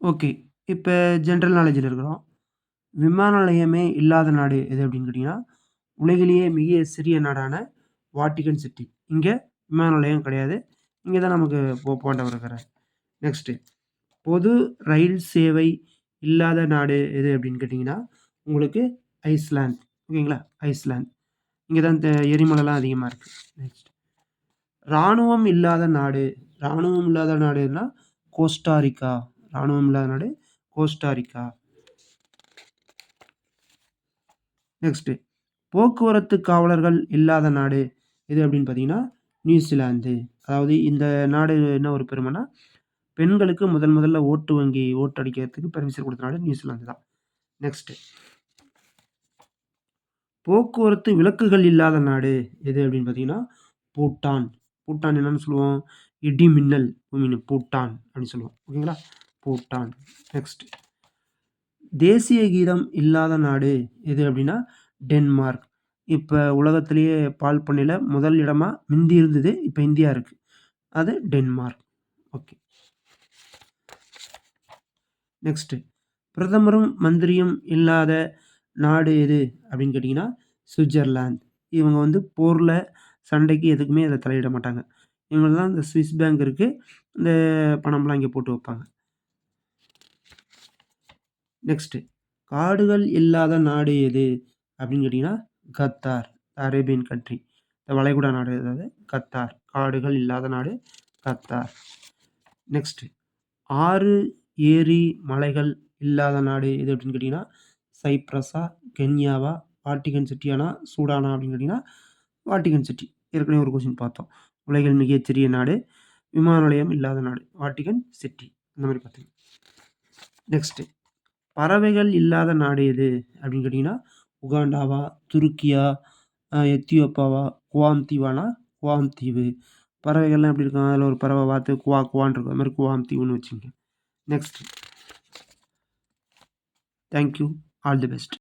Okay. இப்ப general நாலேட்ஜ்ல இருக்கிறோம். விமான நிலையமே இல்லாத நாடு எது அப்படின்னு கேட்டீங்கன்னா, உலகிலேயே மிக சிறிய நாடான வாட்டிகன் சிட்டி. இங்க விமான நிலையம் கிடையாது. இங்க தான் நமக்கு போப்பாண்டவர் இருக்கிறார். நெக்ஸ்ட்டு பொது ரயில் சேவை இல்லாத நாடு எது அப்படின்னு கேட்டீங்கன்னா, உங்களுக்கு ஐஸ்லேண்ட். ஓகேங்களா? ஐஸ்லேண்ட். இங்க தான் எரிமலைலாம் அதிகமா இருக்கு. நெக்ஸ்ட் ராணுவம் இல்லாத நாடு. ராணுவம் இல்லாத நாடுன்னா கோஸ்டாரிக்கா. ராணுவம் இல்லாத நாடு கோஸ்டாரிக்கா. நெக்ஸ்ட்டு போக்குவரத்து காவலர்கள் இல்லாத நாடு எது அப்படின்னு பார்த்தீங்கன்னா, நியூசிலாந்து. அதாவது இந்த நாடு என்ன ஒரு பெருமைன்னா, பெண்களுக்கு முதல்ல ஓட்டு அடிக்கிறதுக்கு பெர்மிஷன் குடுத்த நாடு நியூசிலாந்து தான். நெக்ஸ்ட்டு போக்குவரத்து விளக்குகள் இல்லாத நாடு எது அப்படின்னு பார்த்தீங்கன்னா, பூட்டான். பூட்டான் என்னன்னு சொல்லுவோம்? இடி மின்னல் பூமின்னு பூட்டான் அப்படின்னு சொல்லுவோம். ஓகேங்களா? பூட்டான். நெக்ஸ்ட் தேசிய கீதம் இல்லாத நாடு எது அப்படின்னா, டென்மார்க். இப்ப உலகத்திலேயே பால் பண்ணையில முதல் இடமா மிந்தி இருந்தது. இப்ப இந்தியா இருக்கு. அது டென்மார்க். ஓகே. நெக்ஸ்ட் பிரதமரும், மந்திரியும் இல்லாத நாடு எது அப்படின்னு கேட்டீங்கன்னா, சுவிட்சர்லாந்து. இவங்க வந்து போர்ல, சண்டைக்கு எதுக்குமே அதில தலையிட மாட்டாங்க. இவங்களுக்கு தான் இந்த ஸ்விஸ் பேங்க் இருக்கு. இந்த பணம்லாம் இங்க போட்டு வைப்பாங்க. நெக்ஸ்ட் காடுகள் இல்லாத நாடு எது அப்படின்னு கேட்டீங்கன்னா, கத்தார். Arabian country. இந்த வளைகுடா நாடு அதாவது கத்தார். காடுகள் இல்லாத நாடு கத்தார். நெக்ஸ்ட் ஆறு, ஏரி, மலைகள் இல்லாத நாடு எது அப்படின்னு கேட்டீங்கன்னா, சைப்ரஸா, கென்யாவா, வாட்டிகன் சிட்டியானா, சூடானா அப்படின்னு கேட்டீங்கன்னா, வாட்டிகன் சிட்டி. ஏற்கனவே ஒரு கொஸ்டின் பார்த்தோம். உலகில் மிகச்சிறிய நாடு, விமான நிலையம் இல்லாத நாடு, வாட்டிகன் சிட்டி. இந்த மாரி பார்த்தீங்க. நெக்ஸ்ட் பறவைகள் இல்லாத நாடு எது அப்படின்னு கேட்டீங்கன்னா, உகாண்டாவா, துருக்கியா, எத்தியோப்பாவா, குவாம் தீவானா, குவாம் தீவு. பறவைகள்லாம் எப்படி இருக்கும்? அதில ஒரு பறவை பார்த்து குவா குவான்னு இருக்கும். அது மாரி குவாம் தீவுன்னு வச்சுக்கங்க. Next thank you. All the best.